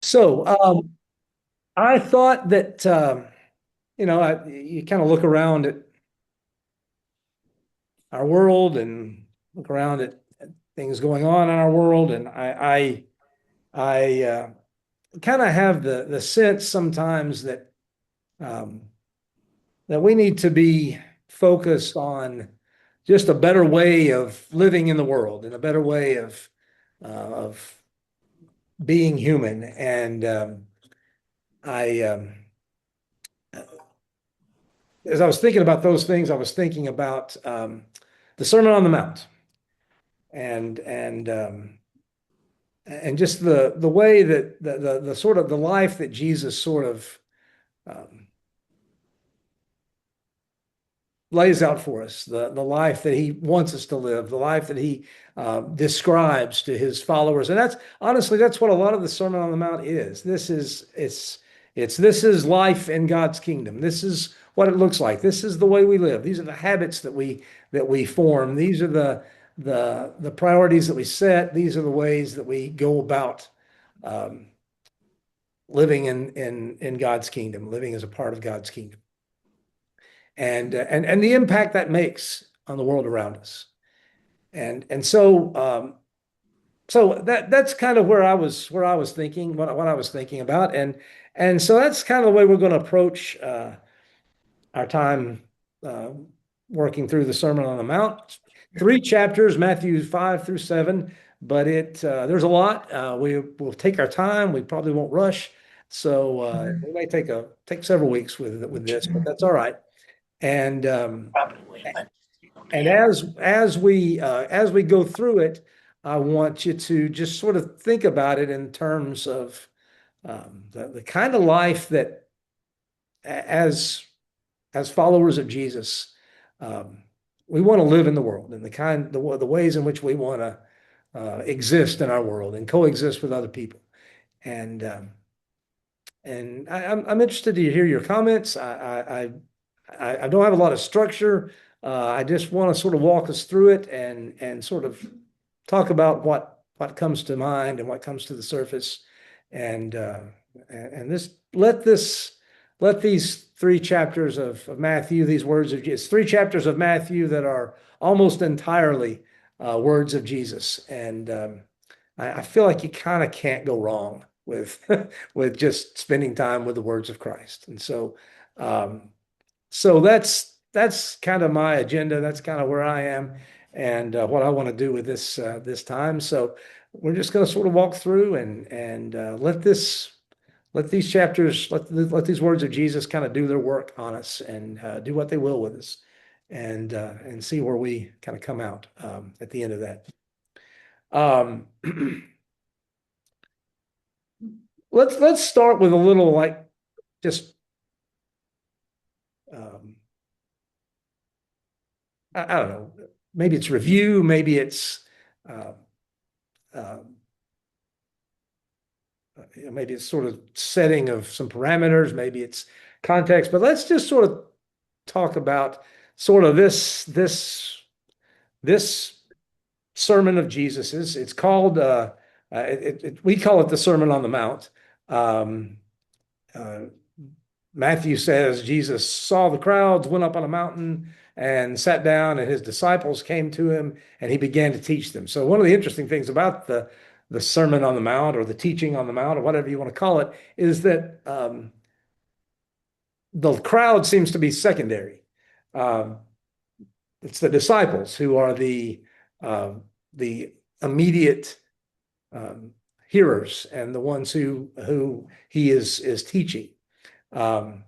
So I thought that you kind of look around at our world and look around at things going on in our world, and I kind of have the sense sometimes um, that we need to be focused on just a better way of living in the world and a better way of being human. And I as I was thinking about those things, I was thinking about the Sermon on the Mount and and um, and just the way that the sort of the life that Jesus sort of um, lays out for us, the life that he wants us to live, the life that he describes to his followers. And that's honestly, that's what a lot of the Sermon on the Mount is. This is life in God's kingdom. This is what it looks like. This is the way we live. These are the habits that we form. These are the priorities that we set. These are the ways that we go about um, living in God's kingdom, living as a part of God's kingdom, and the impact that makes on the world around us. And so that's kind of where I was thinking what I was thinking about, and so that's kind of the way we're going to approach our time uh, working through the Sermon on the Mount. Three chapters, Matthew 5 through 7, but it there's a lot. We will take our time. We probably won't rush, so we may take several weeks with this, but that's all right. And as we go through it, I want you to just sort of think about it in terms of the kind of life that as as followers of Jesus, um, we want to live in the world and the ways in which we want to exist in our world and coexist with other people. And I'm interested to hear your comments. I don't have a lot of structure. I just want to sort of walk us through it and sort of talk about what comes to mind and what comes to the surface, and let these three chapters of Matthew, these words of Jesus, three chapters of Matthew that are almost entirely words of Jesus, and I feel like you kind of can't go wrong with with just spending time with the words of Christ, and um, so that's kind of my agenda. That's kind of where I am and what I want to do with this time. So we're just going to sort of walk through and let these chapters let these words of Jesus kind of do their work on us and do what they will with us and see where we kind of come out at the end of that. Um, let's start with a little like just um, I don't know, maybe it's review, maybe it's uh, uh, maybe it's sort of setting of some parameters, maybe it's context, but let's just sort of talk about sort of this sermon of Jesus's. It's called we call it the Sermon on the Mount. Um, uh, Matthew says Jesus saw the crowds, went up on a mountain and sat down, and his disciples came to him, and he began to teach them. So one of the interesting things about the Sermon on the Mount or the teaching on the Mount or whatever you want to call it is that the crowd seems to be secondary. Um, it's the disciples who are uh, the immediate um, hearers and the ones who he is teaching. Um,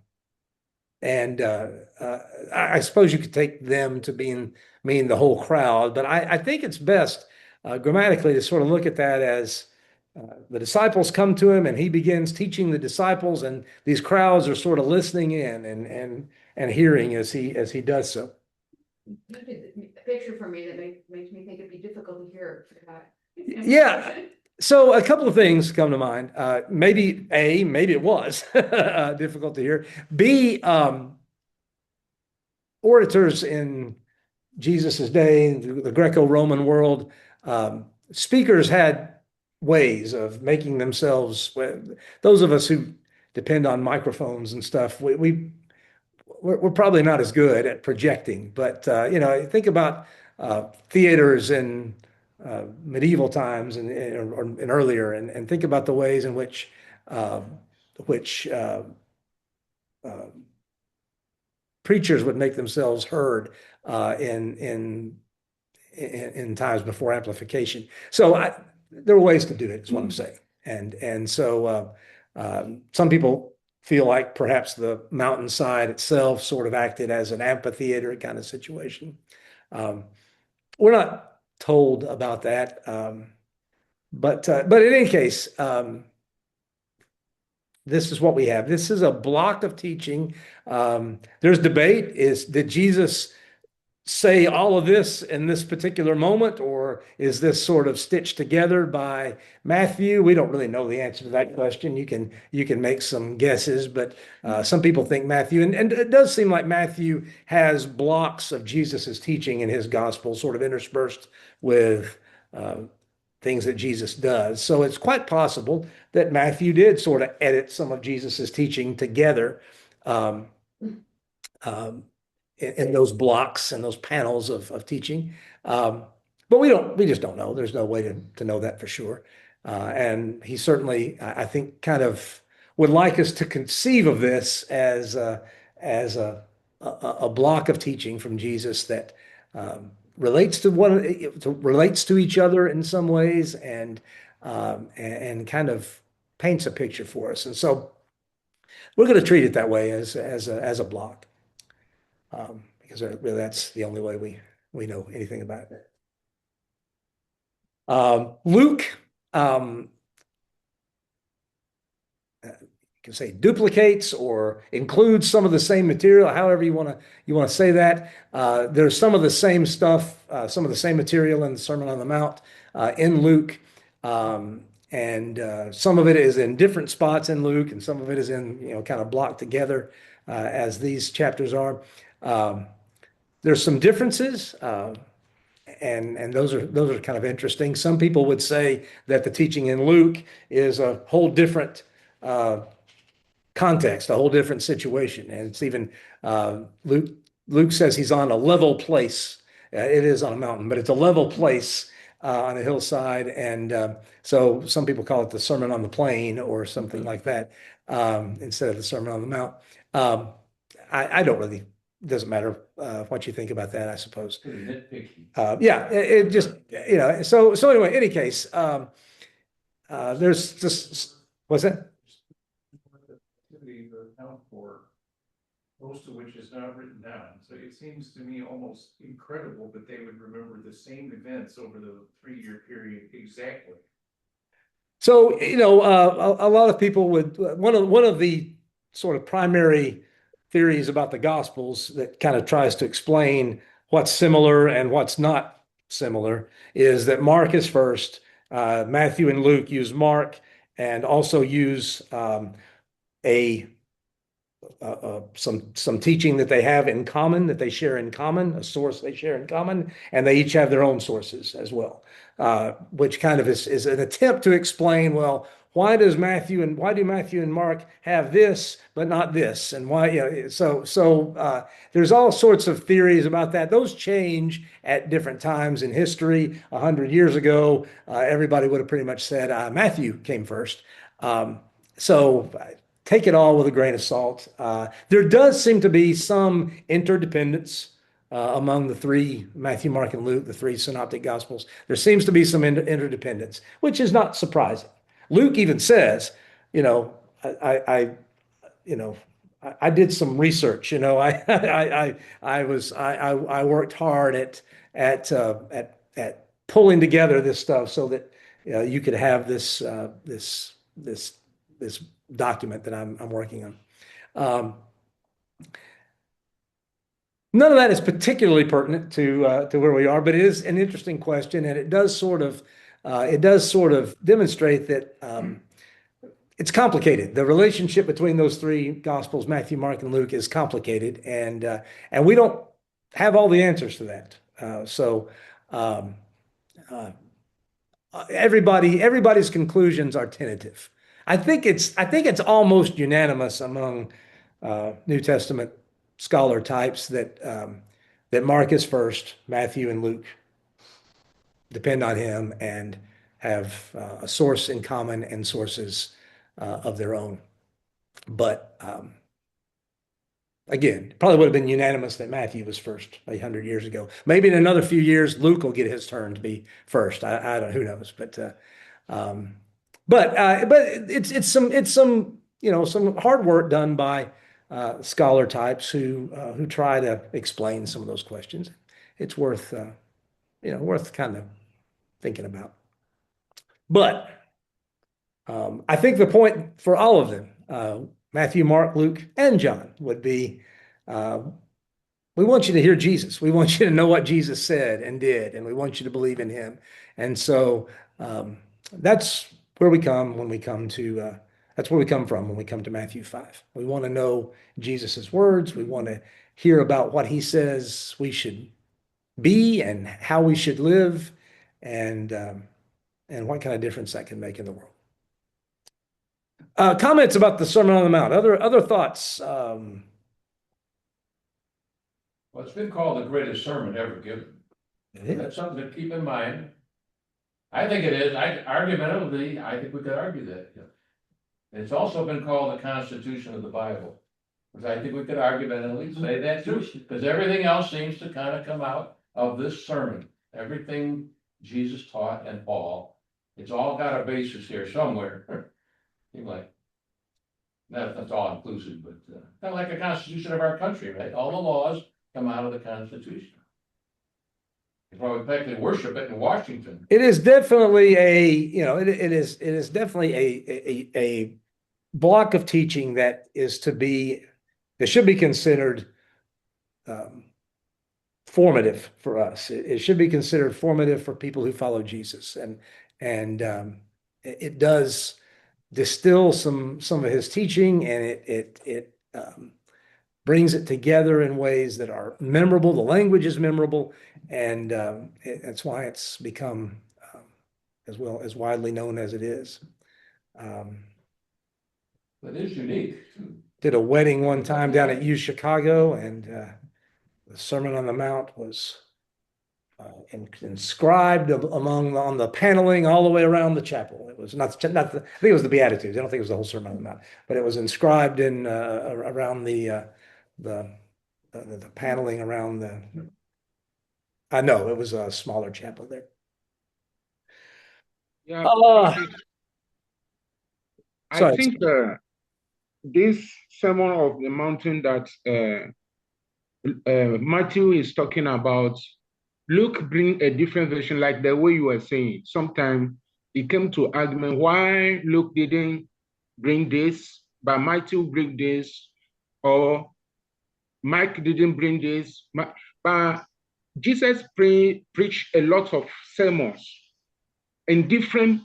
and I suppose you could take them to mean the whole crowd, but I think it's best grammatically to sort of look at that as the disciples come to him and he begins teaching the disciples, and these crowds are sort of listening in and hearing as he does so. You did a picture for me that makes me think it'd be difficult to hear. Yeah. So a couple of things come to mind. Maybe it was difficult to hear. B, orators in Jesus's day, the Greco-Roman world, speakers had ways of making themselves, those of us who depend on microphones and stuff, we're probably not as good at projecting, but think about theaters in medieval times and earlier, and think about the ways in uh, which uh, preachers would make themselves heard in times before amplification. So there are ways to do it, is what I'm saying. And so some people feel like perhaps the mountainside itself sort of acted as an amphitheater kind of situation. Um, we're not told about that, but in any case, this is what we have. This is a block of teaching. There's debate. Did Jesus say all of this in this particular moment, or is this sort of stitched together by Matthew? We don't really know the answer to that question. You can make some guesses, but some people think Matthew, and it does seem like Matthew has blocks of Jesus's teaching in his gospel, sort of interspersed with uh, things that Jesus does. So it's quite possible that Matthew did sort of edit some of Jesus's teaching together. Um, um, in those blocks and those panels of teaching. But we just don't know. There's no way to know that for sure. And he certainly, I think, kind of would like us to conceive of this as a block of teaching from Jesus that relates to relates to each other in some ways, and kind of paints a picture for us. And so we're going to treat it that way as a block, because really that's the only way we know anything about it. Luke, you can say duplicates or includes some of the same material, however you want to say that. There's some of the same stuff, some of the same material in the Sermon on the Mount in Luke. And some of it is in different spots in Luke, and some of it is in, kind of blocked together as these chapters are. There's some differences, and those are kind of interesting. Some people would say that the teaching in Luke is a whole different context, a whole different situation, and it's even Luke says he's on a level place. It is on a mountain, but it's a level place on a hillside, and so some people call it the Sermon on the Plain or something like that, instead of the Sermon on the Mount. I don't really. Doesn't matter what you think about that, I suppose. Yeah, it just So anyway, any case, there's just what's that? Account for most of which is not written down. So it seems to me almost incredible that they would remember the same events over the 3-year period exactly. So a lot of people would one of the sort of primary theories about the Gospels that kind of tries to explain what's similar and what's not similar is that Mark is first. Matthew and Luke use Mark and also use a some teaching that they have in common, that they share in common, a source they share in common, and they each have their own sources as well, which kind of is an attempt to explain, well, why do Matthew and Mark have this but not this, and why? So there's all sorts of theories about that. Those change at different times in history. 100 years ago, everybody would have pretty much said Matthew came first. So take it all with a grain of salt. There does seem to be some interdependence among the three, Matthew, Mark, and Luke, the three synoptic gospels. There seems to be some interdependence, which is not surprising. Luke even says, I did some research. I worked hard at pulling together this stuff so that you could have this document that I'm working on. None of that is particularly pertinent to where we are, but it is an interesting question, and it does sort of demonstrate that it's complicated. The relationship between those three gospels, Matthew, Mark, and Luke, is complicated, and we don't have all the answers to that. So everybody's conclusions are tentative. I think it's almost unanimous among New Testament scholar types that Mark is first, Matthew and Luke depend on him and have a source in common and sources of their own. But again, probably would have been unanimous that Matthew was first 100 years ago. Maybe in another few years, Luke will get his turn to be first. I don't, who knows? Um, but it's some some hard work done by scholar types who try to explain some of those questions. It's worth worth kind of thinking about. But I think the point for all of them, Matthew, Mark, Luke, and John, would be we want you to hear Jesus. We want you to know what Jesus said and did, and we want you to believe in him. And so that's where we come when we come to that's where we come from when we come to Matthew 5. We want to know Jesus's words. We want to hear about what he says we should be and how we should live, and what kind of difference that can make in the world. Comments about the Sermon on the Mount. Other thoughts? Well, it's been called the greatest sermon ever given. That's something to keep in mind. I think it is. Argumentatively, I think we could argue that. It's also been called the Constitution of the Bible, which I think we could argumentatively say that too, because everything else seems to kind of come out of this sermon. Everything Jesus taught and Paul, it's all got a basis here somewhere. Like, that's all inclusive, but kind of like the Constitution of our country, right? All the laws come out of the Constitution. You probably practically worship it in Washington. It is definitely it is definitely a block of teaching that should be considered formative for us. It should be considered formative for people who follow Jesus, and it does distill some of his teaching, and it brings it together in ways that are memorable. The language is memorable, and that's why it's become as widely known as it is. But it is unique. Did a wedding one time down at U Chicago, and the Sermon on the Mount was inscribed on the paneling all the way around the chapel. It was not I think it was the Beatitudes. I don't think it was the whole Sermon on the Mount, but it was inscribed in around the paneling around the. I know it was a smaller chapel there. Yeah, I sorry. think this Sermon of the Mountain that Matthew is talking about, Luke bring a different version, like the way you were saying. Sometimes it came to argument why Luke didn't bring this, but Matthew bring this, or Mike didn't bring this. But Jesus preached a lot of sermons in different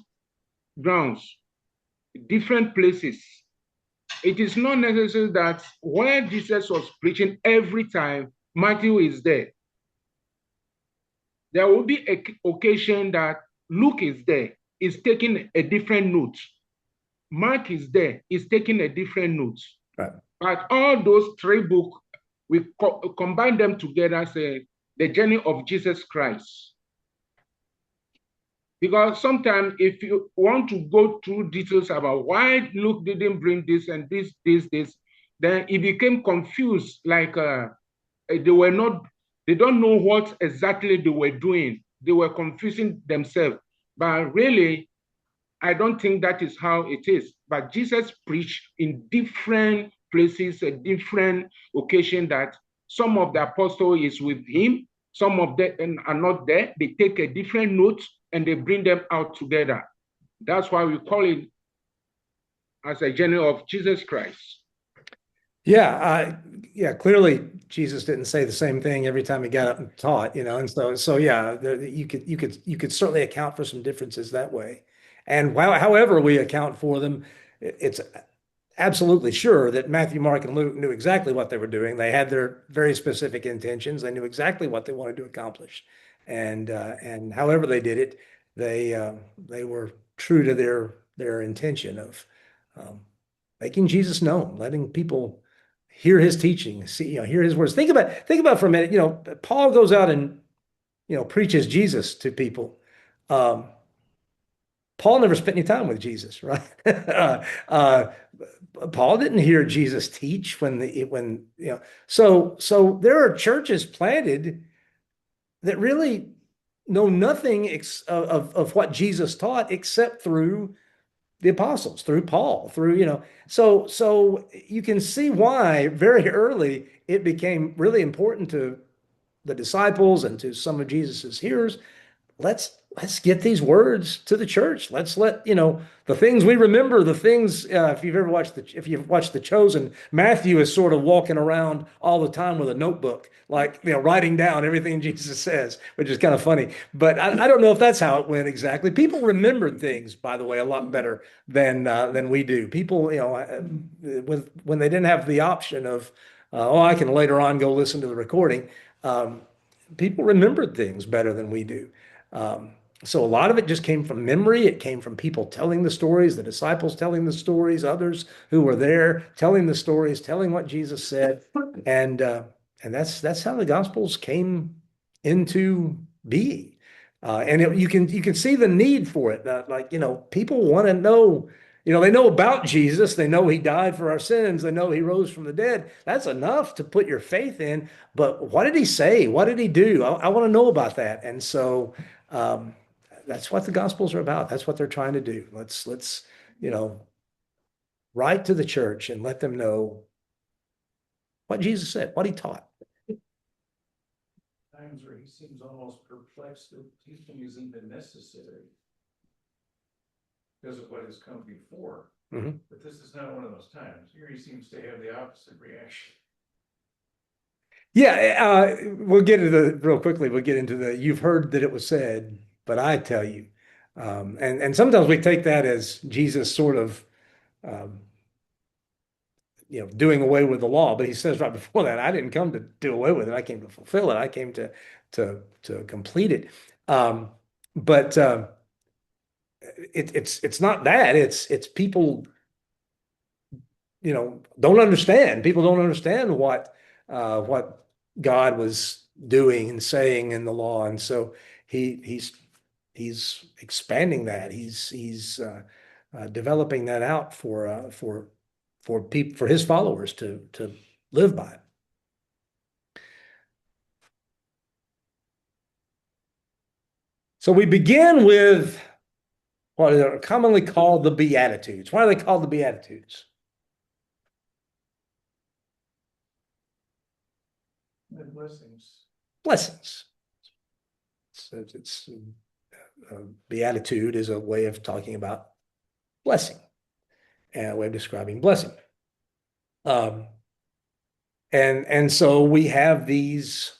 grounds, different places. It is not necessary that where Jesus was preaching every time, Matthew is there. There will be an occasion that Luke is there, is taking a different note. Mark is there, is taking a different note. Right. But all those three books, we combine them together, say the journey of Jesus Christ. Because sometimes if you want to go through details about why Luke didn't bring this and this, then it became confused, like they don't know what exactly they were doing. They were confusing themselves. But really, I don't think that is how it is. But Jesus preached in different places, a different occasion, that some of the apostles is with him, some of them are not there. They take a different note and they bring them out together. That's why we call it as a journey of Jesus Christ. Yeah, clearly Jesus didn't say the same thing every time he got up and taught, and so yeah, you could certainly account for some differences that way. And however we account for them, it's absolutely sure that Matthew, Mark, and Luke knew exactly what they were doing. They had their very specific intentions. They knew exactly what they wanted to accomplish, and however they did it, they were true to their intention of making Jesus known, letting people hear his teaching, see, hear his words. Think about for a minute, Paul goes out and, preaches Jesus to people. Paul never spent any time with Jesus, right? uh, Paul didn't hear Jesus teach so there are churches planted that really know nothing of what Jesus taught except through the apostles, through Paul, so you can see why very early it became really important to the disciples and to some of Jesus's hearers. Let's get these words to the church. Let's let the things we remember, the things if you've watched The Chosen, Matthew is sort of walking around all the time with a notebook, like writing down everything Jesus says, which is kind of funny. But I don't know if that's how it went exactly. People remembered things, by the way, a lot better than we do. People, when they didn't have the option of I can later on go listen to the recording. People remembered things better than we do. So a lot of it just came from memory. It came from people telling the stories, the disciples telling the stories, others who were there telling the stories, telling what Jesus said, and that's how the Gospels came into being. And you can see the need for it. People want to know. They know about Jesus. They know he died for our sins. They know he rose from the dead. That's enough to put your faith in. But what did he say? What did he do? I want to know about that. And so that's what the Gospels are about. That's what they're trying to do. Let's write to the church and let them know what Jesus said, what he taught. Times where he seems almost perplexed that teaching is even necessary because of what has come before. Mhm. But this is not one of those times. Here he seems to have the opposite reaction. Yeah, we'll get into real quickly. We'll get into you've heard that it was said, but I tell you. And sometimes we take that as Jesus sort of, um, doing away with the law. But he says right before that, I didn't come to do away with it. I came to fulfill it. I came to complete it. But it's not that. It's people, don't understand. People don't understand what God was doing and saying in the law, and so he's expanding that. He's developing that out for his followers to live by. So we begin with what are commonly called the Beatitudes. Why are they called the Beatitudes? And blessings. Blessings. So beatitude is a way of talking about blessing and a way of describing blessing. And so we have these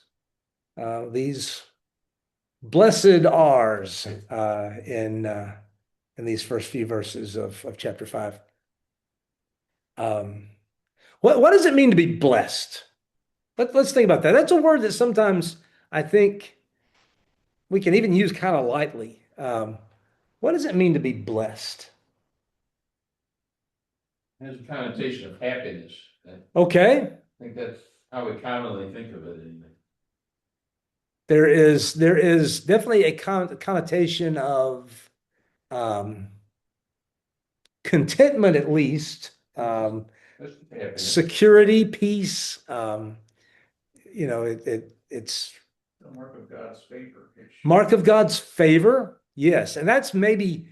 blessed R's in these first few verses of chapter 5. What does it mean to be blessed? Let's think about that. That's a word that sometimes I think we can even use kind of lightly. What does it mean to be blessed? It has a connotation of happiness. Okay. I think that's how we commonly think of it anyway. There is definitely a connotation of contentment, at least, security, peace. It's The mark of God's favor. mark of God's favor. Yes, and that's maybe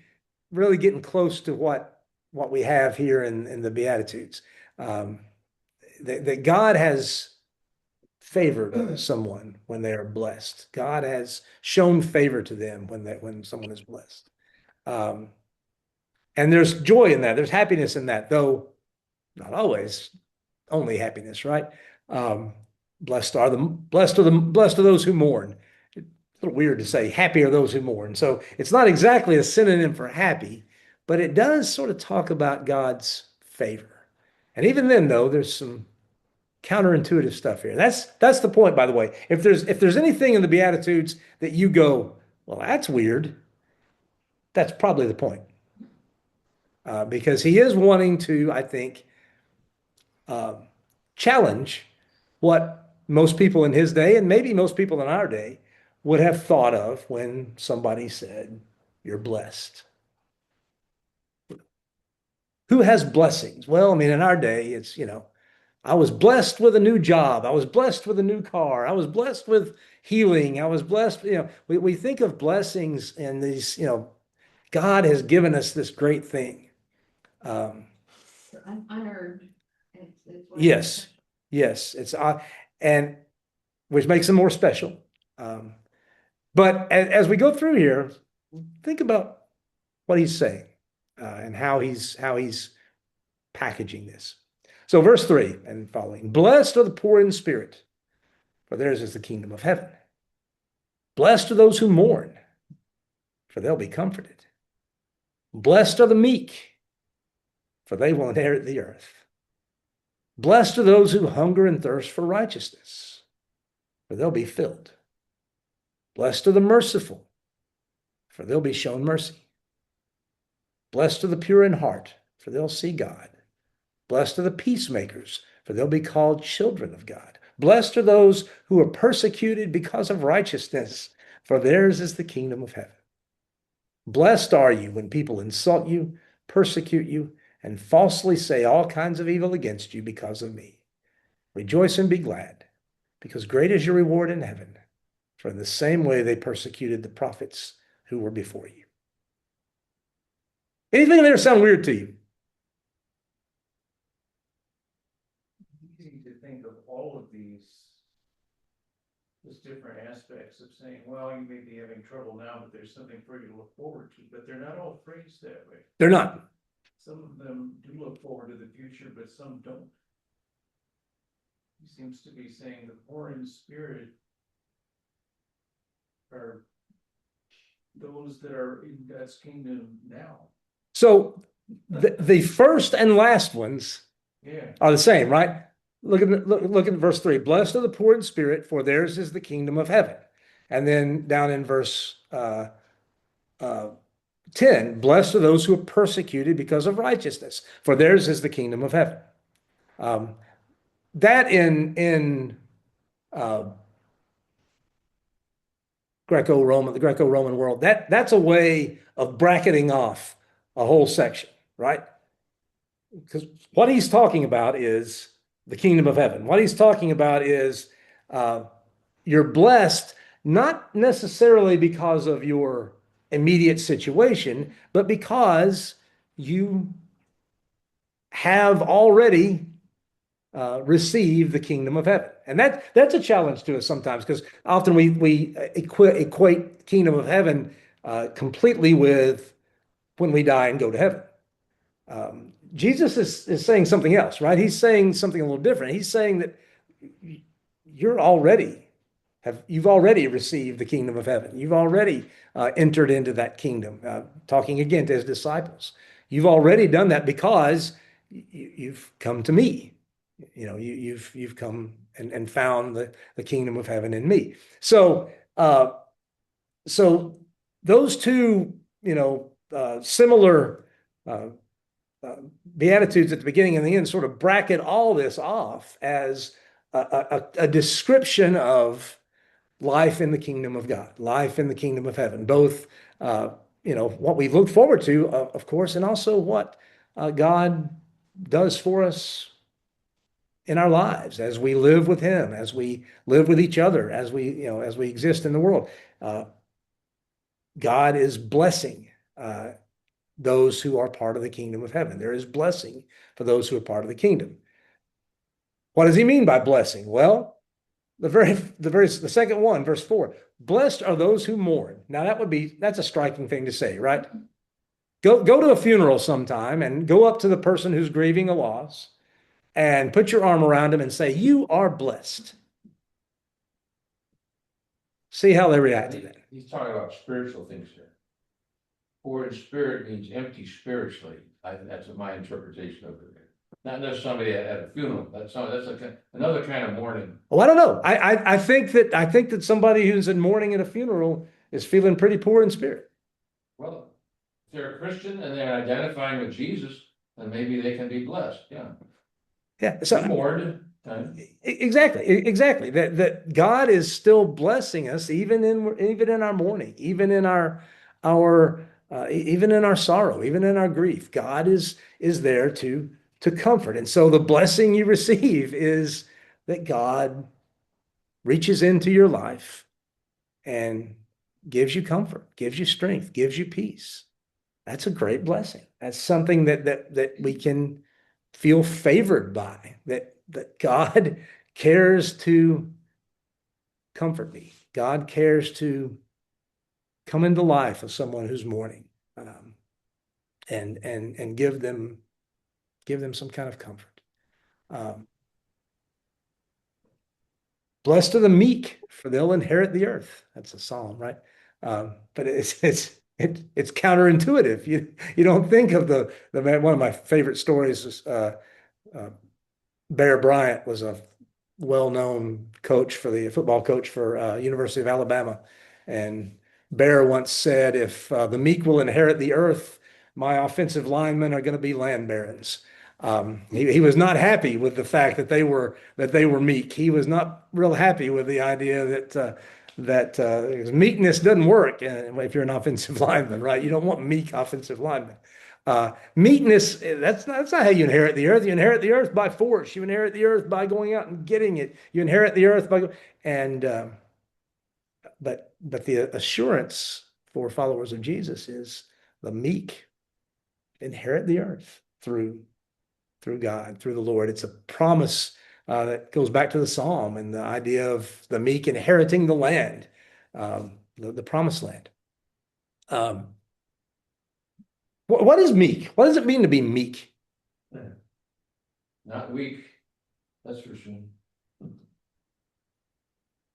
really getting close to what we have here in the Beatitudes. That God has favored someone when they are blessed. God has shown favor to them when someone is blessed. And there's joy in that. There's happiness in that, though not always only happiness, right? Blessed are those who mourn. It's a little weird to say happy are those who mourn. So it's not exactly a synonym for happy, but it does sort of talk about God's favor. And even then, though, there's some counterintuitive stuff here. That's the point, by the way. If there's anything in the Beatitudes that you go, well, that's weird, That's probably the point. Because he is wanting to, I think, challenge what most people in his day and maybe most people in our day would have thought of when somebody said, "You're blessed." Who has blessings? Well, I mean, in our day, it's, I was blessed with a new job. I was blessed with a new car. I was blessed with healing. I was blessed, we think of blessings and these, God has given us this great thing. Unearned. It's what- Yes, yes, and which makes them more special. But as we go through here, think about what he's saying and how he's packaging this. So, verse 3 and following: Blessed are the poor in spirit, for theirs is the kingdom of heaven. Blessed are those who mourn, for they'll be comforted. Blessed are the meek, for they will inherit the earth. Blessed are those who hunger and thirst for righteousness, for they'll be filled. Blessed are the merciful, for they'll be shown mercy. Blessed are the pure in heart, for they'll see God. Blessed are the peacemakers, for they'll be called children of God. Blessed are those who are persecuted because of righteousness, for theirs is the kingdom of heaven. Blessed are you when people insult you, persecute you, and falsely say all kinds of evil against you because of me. Rejoice and be glad, because great is your reward in heaven, for in the same way they persecuted the prophets who were before you. Anything there sound weird to you? Easy to think of all of these as different aspects of saying, well, you may be having trouble now, but there's something for you to look forward to, but they're not all phrased that way. They're not. Some of them do look forward to the future, but some don't. He seems to be saying the poor in spirit are those that are in God's kingdom now. So the first and last ones Yeah. are the same, right? Look at verse 3. Blessed are the poor in spirit, for theirs is the kingdom of heaven. And then down in verse 10, blessed are those who are persecuted because of righteousness, for theirs is the kingdom of heaven. That in the Greco-Roman world, that's a way of bracketing off a whole section, right? Because what he's talking about is the kingdom of heaven. What he's talking about is you're blessed not necessarily because of your immediate situation, but because you have already received the kingdom of heaven. And that's a challenge to us sometimes, because often we equate kingdom of heaven completely with when we die and go to heaven. Jesus is saying something else, right? He's saying something a little different. He's saying that you've already received the kingdom of heaven. You've already entered into that kingdom. Talking again to his disciples, you've already done that because you've come to me. You've come and found the kingdom of heaven in me. So those two, similar beatitudes at the beginning and the end sort of bracket all this off as a description of life in the kingdom of God, life in the kingdom of heaven, both what we look forward to, of course, and also what God does for us in our lives as we live with him, as we live with each other, as we exist in the world. God is blessing those who are part of the kingdom of heaven. There is blessing for those who are part of the kingdom. What does he mean by blessing? Well, the second one, verse 4, blessed are those who mourn. Now that's a striking thing to say, right? Go to a funeral sometime and go up to the person who's grieving a loss and put your arm around him and say, "You are blessed." See how they react to that. He's talking about spiritual things here. Poor in spirit means empty spiritually. That's my interpretation of it. Not necessarily somebody at a funeral. That's another kind of mourning. Well, I don't know. I think that somebody who's in mourning at a funeral is feeling pretty poor in spirit. Well, they're a Christian and they're identifying with Jesus, then maybe they can be blessed, yeah. Yeah, so Rewarded, exactly. That God is still blessing us even in our mourning, even in even in our sorrow, even in our grief. God is there to comfort. And so the blessing you receive is that God reaches into your life and gives you comfort, gives you strength, gives you peace. That's a great blessing. That's something that we can feel favored by, that God cares to comfort me. God cares to come into life of someone who's mourning, and give them some kind of comfort. Blessed are the meek, for they'll inherit the earth. That's a psalm, right? But it's counterintuitive. You don't think of the one of my favorite stories is Bear Bryant was a well-known coach for the football coach for University of Alabama, and Bear once said, "If the meek will inherit the earth, my offensive linemen are going to be land barons." He was not happy with the fact that they were meek. He was not real happy with the idea that meekness doesn't work if you're an offensive lineman, right? You don't want meek offensive linemen. Meekness, that's not how you inherit the earth. You inherit the earth by force. You inherit the earth by going out and getting it. You inherit the earth but the assurance for followers of Jesus is the meek inherit the earth through God, through the Lord. It's a promise that goes back to the Psalm and the idea of the meek inheriting the land, the promised land. What is meek? What does it mean to be meek? not weak, that's for sure.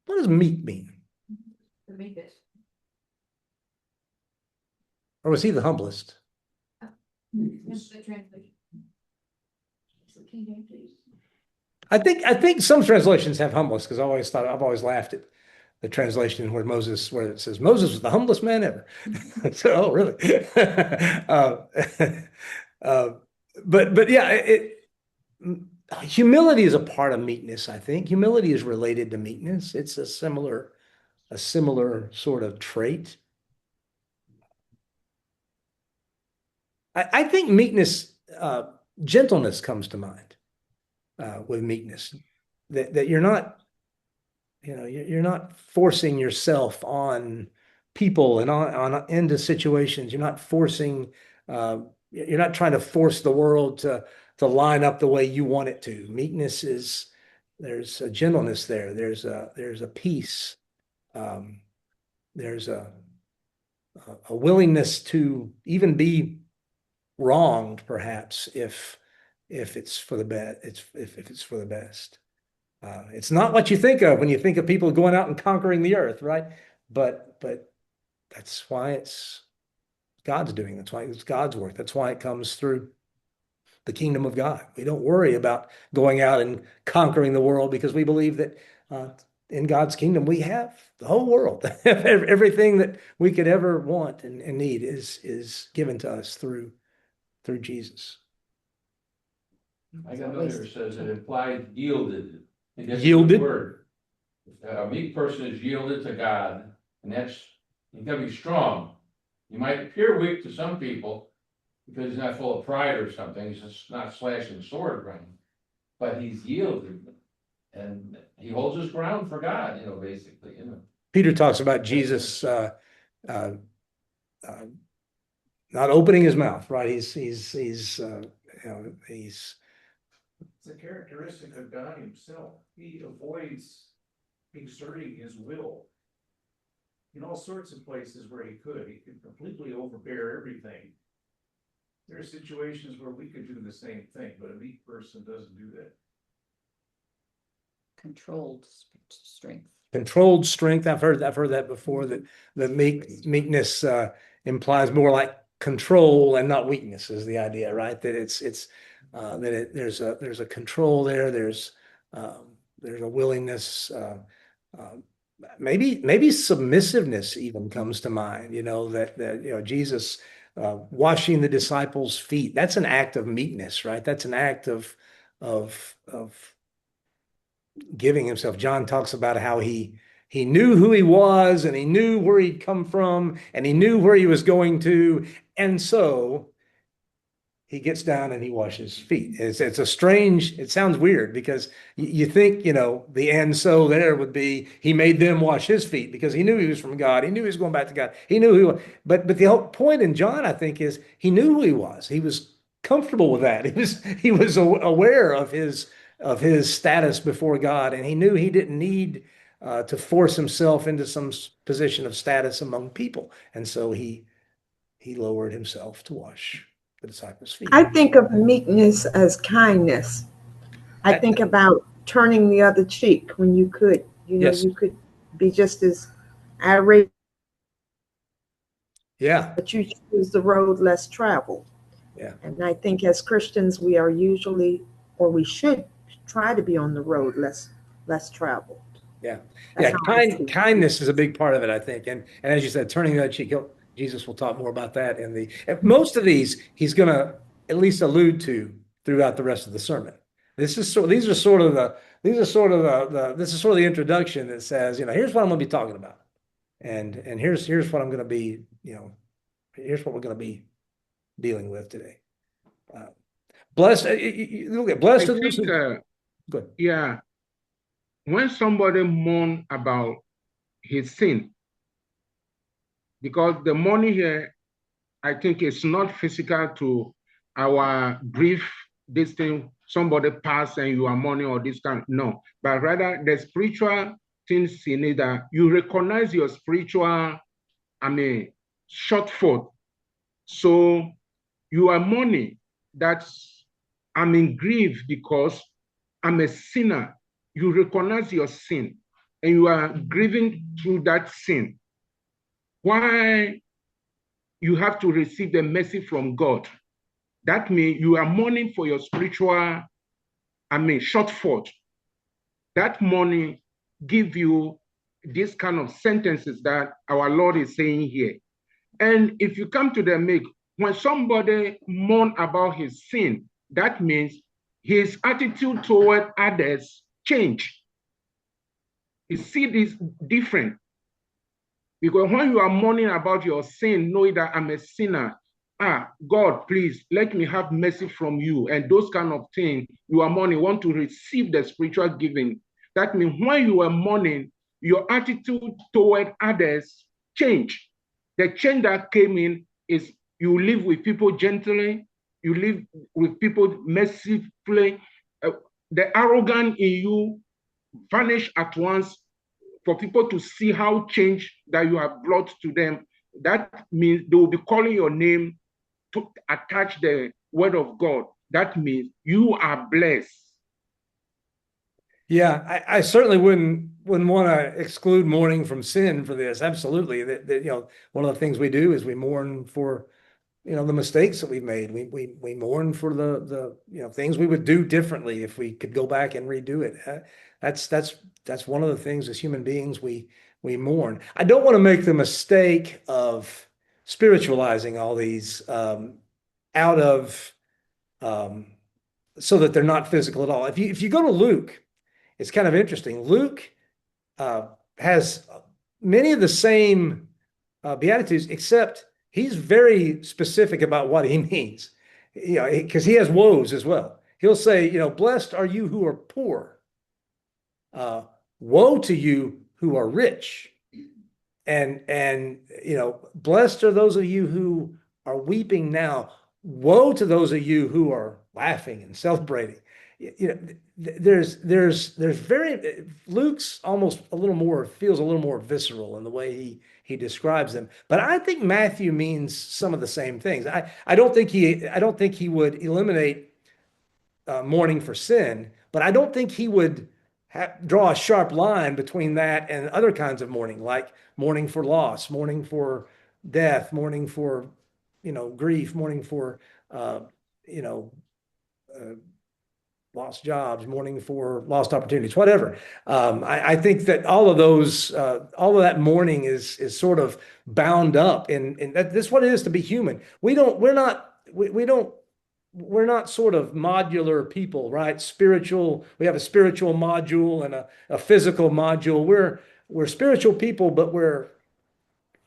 What does meek mean? The meekest. Or was he the humblest? That's the translation. So King James, please. I think some translations have humblest, because I've always laughed at the translation where it says Moses was the humblest man ever. So, oh, really? But yeah, humility is a part of meekness. I think humility is related to meekness. It's a similar sort of trait. I think meekness, gentleness comes to mind with meekness. That you're not, you're not forcing yourself on people and on into situations. You're not forcing. You're not trying to force the world to line up the way you want it to. Meekness is, there's a gentleness there. There's a peace. There's a willingness to even be wronged, perhaps, if it's for the best. If it's for the best. It's not what you think of when you think of people going out and conquering the earth, right? But that's why it's God's doing. That's why it's God's work. That's why it comes through the kingdom of God. We don't worry about going out and conquering the world, because we believe that in God's kingdom we have the whole world. Everything that we could ever want and need is given to us through Jesus. I got another that says it implies yielded. I guess it's a Yielded? word. A meek person is yielded to God, and that's, you gotta be strong. You might appear weak to some people because he's not full of pride or something. He's just not slashing the sword around, but he's yielded, and he holds his ground for God. Basically, Peter talks about Jesus not opening his mouth, right? He's It's a characteristic of God himself. He avoids exerting his will in all sorts of places where he could completely overbear everything. There are situations where we could do the same thing, but a meek person doesn't do that. Controlled strength. controlled strength. I've heard that before, that meekness implies more like control and not weakness, is the idea, right? That there's a control there. There's a willingness. Maybe submissiveness even comes to mind. That Jesus washing the disciples' feet. That's an act of meekness, right? That's an act of giving himself. John talks about how he knew who he was, and he knew where he'd come from, and he knew where he was going to, and so he gets down and he washes feet. It's a strange, it sounds weird because you think, the and so there would be he made them wash his feet because he knew he was from God. He knew he was going back to God. He knew who he was. But the whole point in John, I think, is he knew who he was. He was comfortable with that. He was aware of his status before God, and he knew he didn't need to force himself into some position of status among people. And so he lowered himself to wash the disciples' feet. I think of meekness as kindness. I think about turning the other cheek when you could, Yes. you could be just as irate, Yeah. but you choose the road less traveled. Yeah. And I think as Christians, we are usually, or we should try to be on the road less traveled. Yeah. That's how I see it. Kindness is a big part of it, I think. And as you said, turning the other cheek, Jesus will talk more about that most of these he's going to at least allude to throughout the rest of the sermon. This is sort of the introduction that says, here's what I'm going to be talking about. And here's what I'm going to be, here's what we're going to be dealing with today. Blessed, look at blessed. I think, Good. yeah, when somebody mourn about his sin, because the mourning here, I think it's not physical to our grief, this thing, somebody passed and you are mourning or this kind, no, but rather the spiritual things in it that you recognize your spiritual, shortfall. So you are mourning that I'm in grief because I'm a sinner. You recognize your sin and you are grieving through that sin. Why you have to receive the mercy from God? That means you are mourning for your spiritual, shortfall. That mourning give you this kind of sentences that our Lord is saying here. And if you come to the make, when somebody mourn about his sin, that means his attitude toward others change. You see this different. Because when you are mourning about your sin, knowing that I'm a sinner, God, please let me have mercy from you. And those kind of things, you are mourning, want to receive the spiritual giving. That means when you are mourning, your attitude toward others change. The change that came in is you live with people gently, you live with people mercifully. The arrogant in you vanish at once for people to see how change that you have brought to them. That means they will be calling your name to attach the word of God. That means you are blessed. Yeah, I certainly wouldn't want to exclude mourning from sin for this. Absolutely. One of the things we do is we mourn for, the mistakes that we've made. We mourn for the things we would do differently if we could go back and redo it. That's one of the things as human beings we mourn. I don't want to make the mistake of spiritualizing all these out of so that they're not physical at all. If you go to Luke, it's kind of interesting. Luke has many of the same Beatitudes, except he's very specific about what he means. Because he has woes as well. He'll say, blessed are you who are poor. Woe to you who are rich. And blessed are those of you who are weeping now. Woe to those of you who are laughing and celebrating. There's very, Luke's almost feels a little more visceral in the way he describes them. But I think Matthew means some of the same things. I don't think he would eliminate mourning for sin, but I don't think he would draw a sharp line between that and other kinds of mourning, like mourning for loss, mourning for death, mourning for grief, mourning for lost jobs, mourning for lost opportunities, whatever. I think that all of those, all of that mourning is sort of bound up in that. This is what it is to be human. We're not sort of modular people, right? Spiritual. We have a spiritual module and a physical module. We're spiritual people, but we're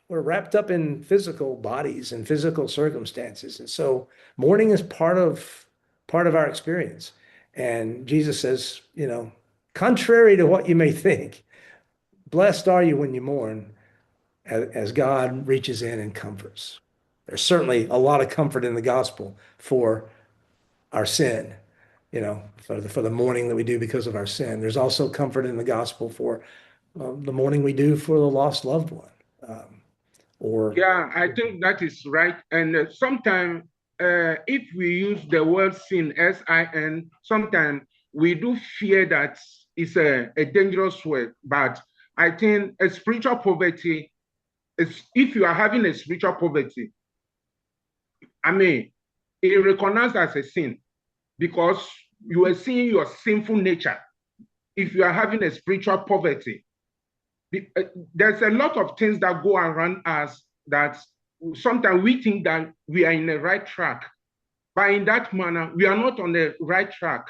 wrapped up in physical bodies and physical circumstances. And so mourning is part of our experience. And Jesus says, you know, contrary to what you may think, blessed are you when you mourn, as God reaches in and comforts. There's certainly a lot of comfort in the gospel for our sin, you know, for the mourning that we do because of our sin. There's also comfort in the gospel for the mourning we do for the lost loved one. Yeah, I think that is right. And sometimes if we use the word sin, S-I-N, sometimes we do fear that it's a dangerous word. But I think a spiritual poverty is, if you are having a spiritual poverty, I mean, it recognized as a sin because you are seeing your sinful nature. If you are having a spiritual poverty, there's a lot of things that go around us that sometimes we think that we are in the right track, but in that manner, we are not on the right track.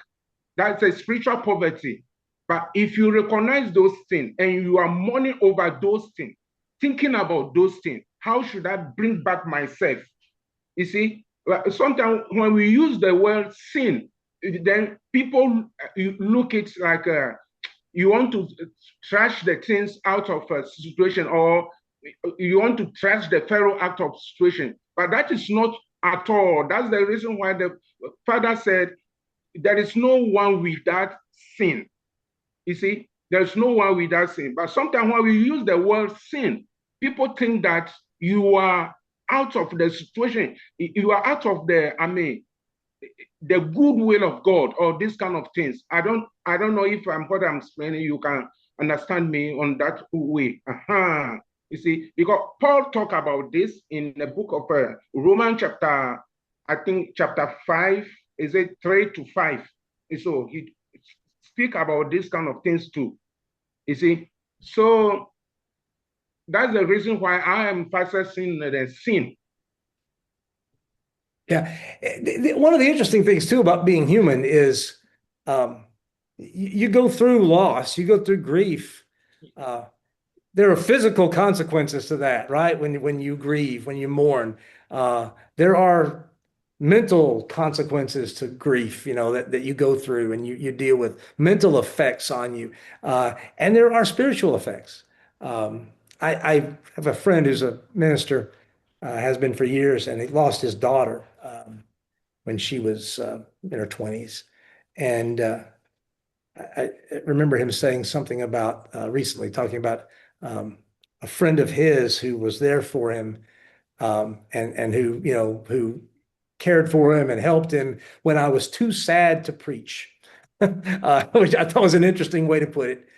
That's a spiritual poverty. But if you recognize those things and you are mourning over those things, thinking about those things, how should I bring back myself? You see, sometimes when we use the word sin, then people look at it like you want to trash the things out of a situation, or you want to trash the Pharaoh out of situation. But that is not at all. That's the reason why the Father said, there is no one without sin. You see, there's no one without sin. But sometimes when we use the word sin, people think that you are out of the situation. You are out of the, I mean, the goodwill of God, or this kind of things. I don't know if what I'm explaining, you can understand me on that way. You see, because Paul talked about this in the book of Romans chapter, I think chapter 5, is it 3-5? And so he speak about this kind of things too. You see, so that's the reason why I am emphasizing the sin. Yeah. One of the interesting things too about being human is you go through loss, you go through grief. There are physical consequences to that, right? When you grieve, when you mourn, there are mental consequences to grief, you know, that you go through and you deal with mental effects on you. And there are spiritual effects. I have a friend who's a minister, has been for years, and he lost his daughter when she was in her 20s. And I remember him saying something about recently, talking about a friend of his who was there for him, and who, you know, who cared for him and helped him when I was too sad to preach, which I thought was an interesting way to put it.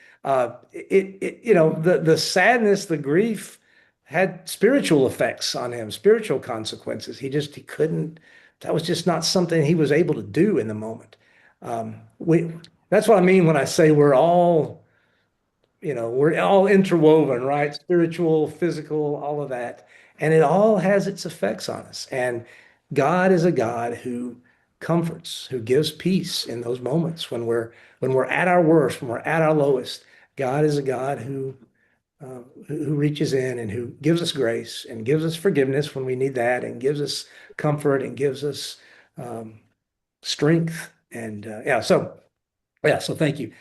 You know, the sadness, the grief had spiritual effects on him, spiritual consequences. He couldn't, that was just not something he was able to do in the moment. That's what I mean when I say we're all, you know, we're all interwoven, right? Spiritual, physical, all of that. And it all has its effects on us. And God is a God who comforts, who gives peace in those moments when we're at our worst, when we're at our lowest. God is a God who reaches in and who gives us grace and gives us forgiveness when we need that, and gives us comfort and gives us strength. And so thank you.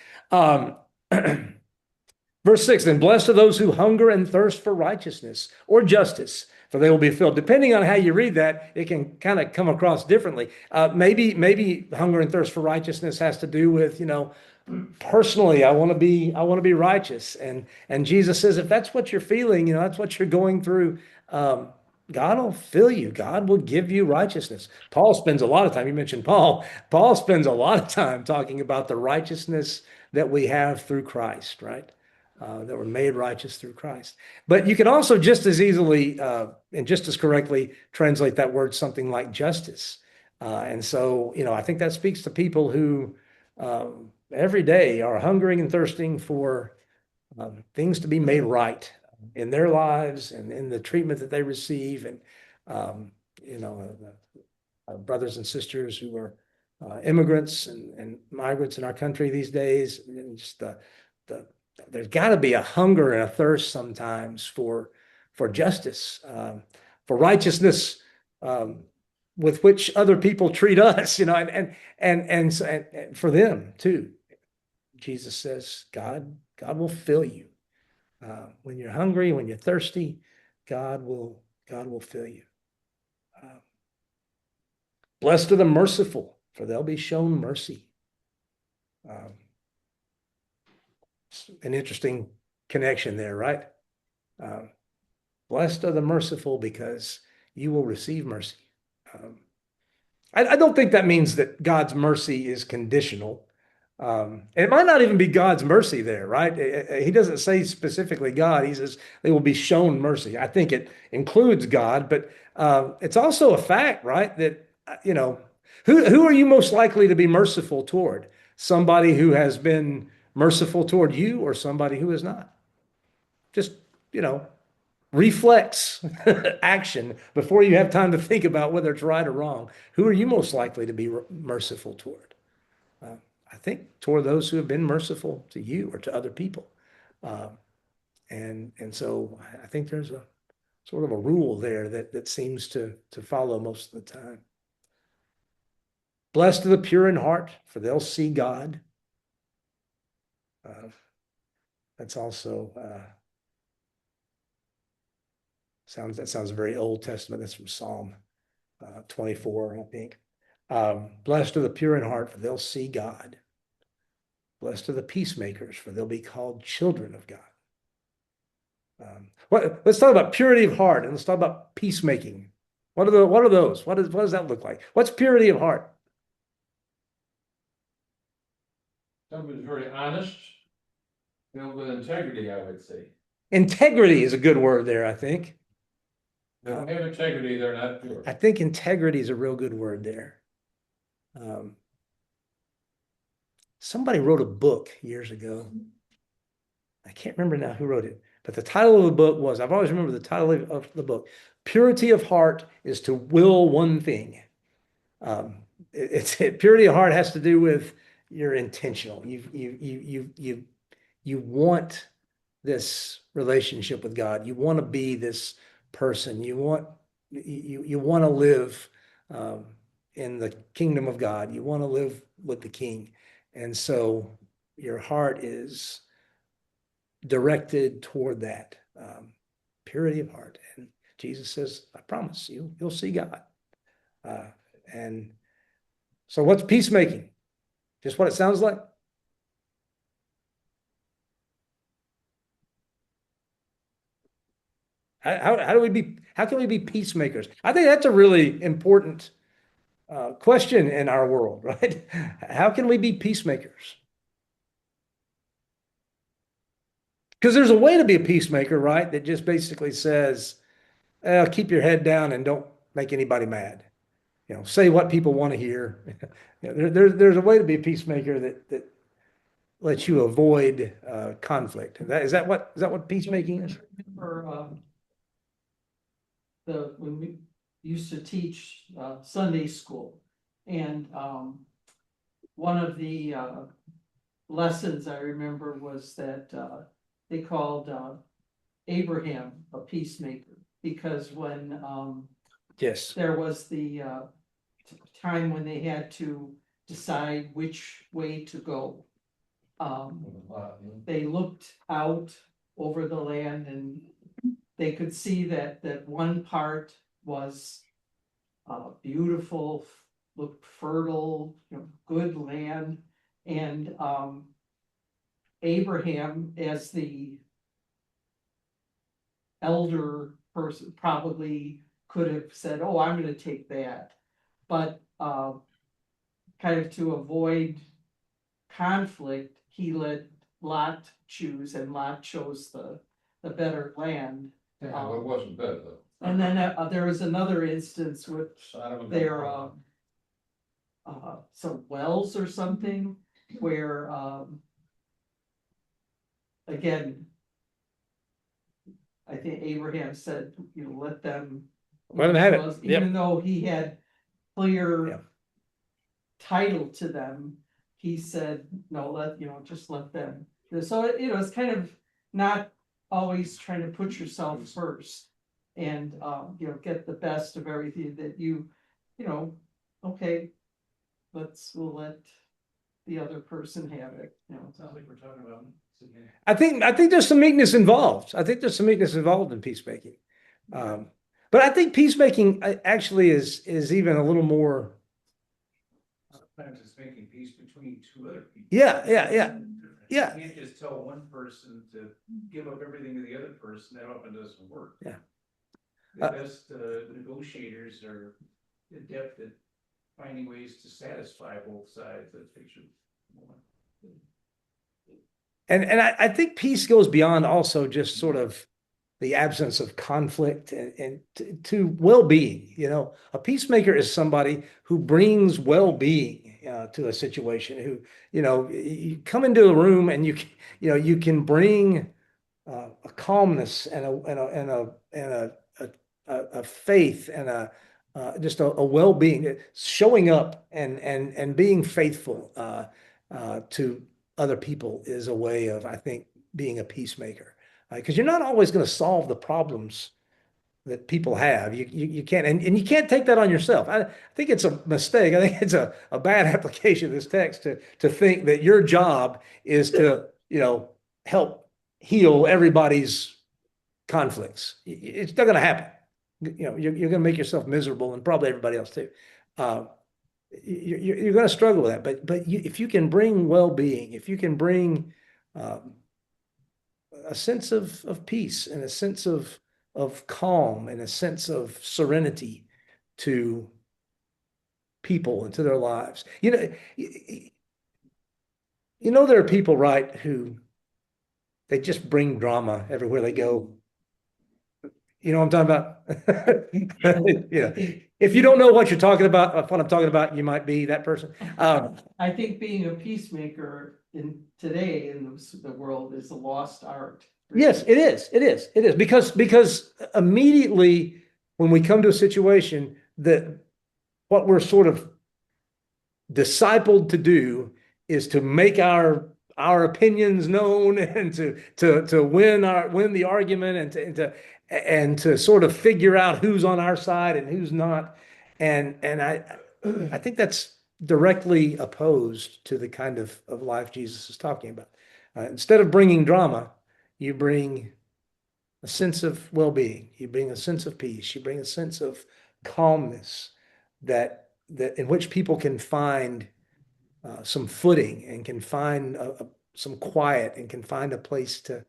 Verse 6, then blessed are those who hunger and thirst for righteousness or justice, for they will be filled. Depending on how you read that, it can kind of come across differently. Maybe hunger and thirst for righteousness has to do with, you know, personally, I want to be righteous. And Jesus says, if that's what you're feeling, you know, that's what you're going through, God will fill you. God will give you righteousness. Paul spends a lot of time, you mentioned Paul. Paul spends a lot of time talking about the righteousness that we have through Christ, right? That were made righteous through Christ. But you can also just as easily and just as correctly translate that word something like justice. And so, you know, I think that speaks to people who every day are hungering and thirsting for things to be made right in their lives and in the treatment that they receive. And, you know, brothers and sisters who are immigrants and migrants in our country these days, and just there's got to be a hunger and a thirst sometimes for justice, for righteousness, with which other people treat us, you know, and for them too. Jesus says, God will fill you. When you're hungry, when you're thirsty, God will fill you. Blessed are the merciful, for they'll be shown mercy. An interesting connection there, right? Blessed are the merciful, because you will receive mercy. I don't think that means that God's mercy is conditional. It might not even be God's mercy there, right? He doesn't say specifically God. He says they will be shown mercy. I think it includes God, but it's also a fact, right? That, you know, who are you most likely to be merciful toward? Somebody who has been merciful toward you, or somebody who is not? Just, you know, reflex action before you have time to think about whether it's right or wrong. Who are you most likely to be merciful toward? I think toward those who have been merciful to you or to other people. And so I think there's a sort of a rule there that seems to follow most of the time. Blessed are the pure in heart, for they'll see God. That's also that sounds very Old Testament. That's from Psalm 24, I think. Blessed are the pure in heart, for they'll see God. Blessed are the peacemakers, for they'll be called children of God. Let's talk about purity of heart, and let's talk about peacemaking. What are those? What does that look like? What's purity of heart? Somebody who's very honest, filled with integrity, I would say. Integrity is a good word there, I think. They don't have integrity, they're not pure. I think integrity is a real good word there. Somebody wrote a book years ago. I can't remember now who wrote it, but the title of the book was, I've always remembered the title of the book, Purity of Heart is to Will One Thing. Purity of heart has to do with you're intentional. You want this relationship with God. You want to be this person. You want to live in the kingdom of God. You want to live with the King. And so your heart is directed toward that purity of heart. And Jesus says, I promise you'll see God. And so what's peacemaking? Just what it sounds like? How can we be peacemakers? I think that's a really important question in our world, right? How can we be peacemakers? Because there's a way to be a peacemaker, right? That just basically says, keep your head down and don't make anybody mad. You know, say what people want to hear. You know, there's a way to be a peacemaker that lets you avoid conflict. Is that what peacemaking is? Remember, when we used to teach Sunday school, and one of the lessons I remember was that they called Abraham a peacemaker, because when Yes. there was the time when they had to decide which way to go. They looked out over the land, and they could see that one part was beautiful, looked fertile, you know, good land. And Abraham, as the elder person, probably could have said, oh, I'm going to take that. But kind of to avoid conflict, he let Lot choose, and Lot chose the better land. Yeah, well, it wasn't better though. And then there was another instance with Sodom and their Gomorrah. some wells or something, where, again, I think Abraham said, you know, let them. Let them have it. was- Yep. Even though he had clear Yep. title to them, he said, no, just let them. So, it's kind of not always trying to put yourself first. And, get the best of everything that okay, we'll let the other person have it, Sounds like we're talking about. I think there's some meekness involved. I think there's some meekness involved in peacemaking. But I think peacemaking actually is even a little more. Sometimes it's making peace between two other people. Yeah. You can't just tell one person to give up everything to the other person. That often doesn't work. Yeah. The best negotiators are adept at finding ways to satisfy both sides. That's picture. And I think peace goes beyond also just sort of the absence of conflict and to well-being. A peacemaker is somebody who brings well-being to a situation. Who you come into a room and you can bring a calmness and a faith and just a well-being, showing up and being faithful to other people is a way of, I think, being a peacemaker. Because you're not always going to solve the problems that people have. You can't, and you can't take that on yourself. I think it's a mistake. I think it's a bad application of this text to think that your job is to, help heal everybody's conflicts. It's not going to happen. You're going to make yourself miserable, and probably everybody else too. You're going to struggle with that. But if you can bring well-being, if you can bring a sense of peace and a sense of calm and a sense of serenity to people and to their lives. There are people, right, who they just bring drama everywhere they go. You know what I'm talking about? If you don't know what you're talking about, what I'm talking about, you might be that person. I think being a peacemaker today in the world is a lost art. Yes, it is. It is because immediately when we come to a situation that what we're sort of discipled to do is to make our opinions known and to win the argument and to sort of figure out who's on our side and who's not. And I think that's directly opposed to the kind of life Jesus is talking about. Instead of bringing drama, you bring a sense of well-being. You bring a sense of peace. You bring a sense of calmness that in which people can find some footing and can find some quiet and can find a place to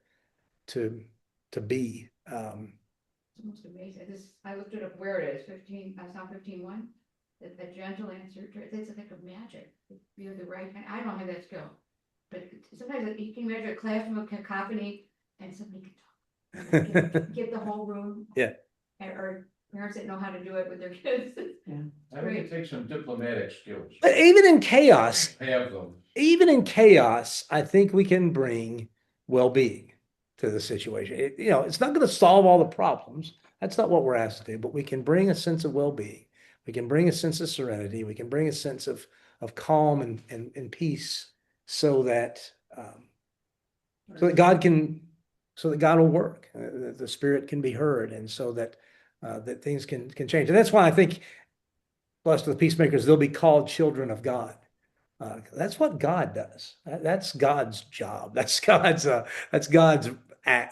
be. It's almost amazing. I looked it up where it is, Psalm 15:1. The gentle answer, it's like a magic. You're the right hand. I don't have that skill. But sometimes you can imagine a classroom of cacophony and somebody can talk. Get the whole room. Yeah. Or parents that know how to do it with their kids. I think it takes some diplomatic skills. But even in chaos, Have them. I think we can bring well-being to the situation. It's not going to solve all the problems. That's not what we're asked to do, but we can bring a sense of well-being. We can bring a sense of serenity. We can bring a sense of calm and peace so that God will work, the Spirit can be heard, and so that things can change. And that's why I think, blessed are the peacemakers, they'll be called children of God. That's what God does. That's God's job. That's God's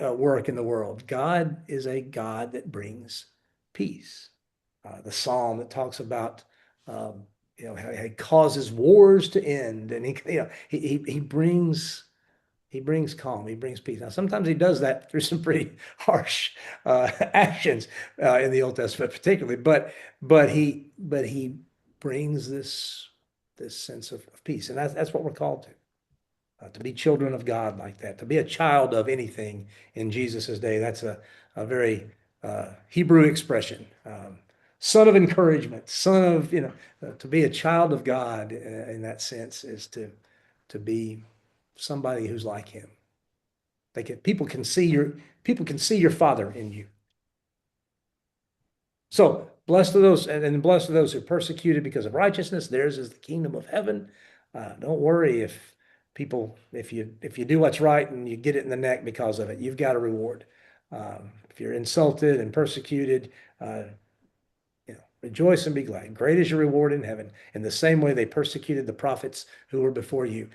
work in the world. God is a God that brings peace. The psalm that talks about how he causes wars to end, and he brings calm, he brings peace. Now sometimes he does that through some pretty harsh actions in the Old Testament, particularly, but he brings this sense of peace, and that's what we're called to be children of God like that, to be a child of anything in Jesus's day. That's a very Hebrew expression. Son of encouragement, son of, to be a child of God in that sense is to to be somebody who's like him. People can see your Father in you. So blessed are those, and blessed are those who are persecuted because of righteousness. Theirs is the kingdom of heaven. Don't worry if you do what's right and you get it in the neck because of it, you've got a reward. If you're insulted and persecuted, rejoice and be glad. Great is your reward in heaven. In the same way they persecuted the prophets who were before you.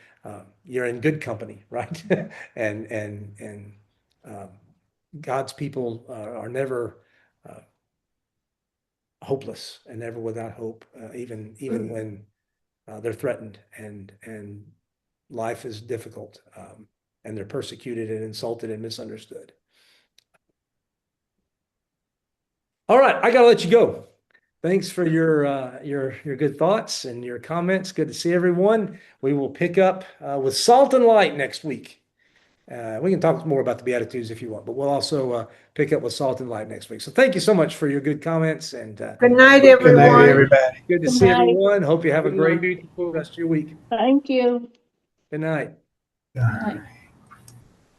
You're in good company, right? and God's people are never hopeless and never without hope, even when they're threatened and life is difficult, and they're persecuted and insulted and misunderstood. All right, I gotta let you go. Thanks for your good thoughts and your comments. Good to see everyone. We will pick up with Salt and Light next week. We can talk more about the Beatitudes if you want, but we'll also pick up with Salt and Light next week. So thank you so much for your good comments, and Good night, Good night, everyone. everybody. good to Good see night. everyone. Hope you have a Good night, great beautiful. rest of your week. Thank you. Good night. Bye.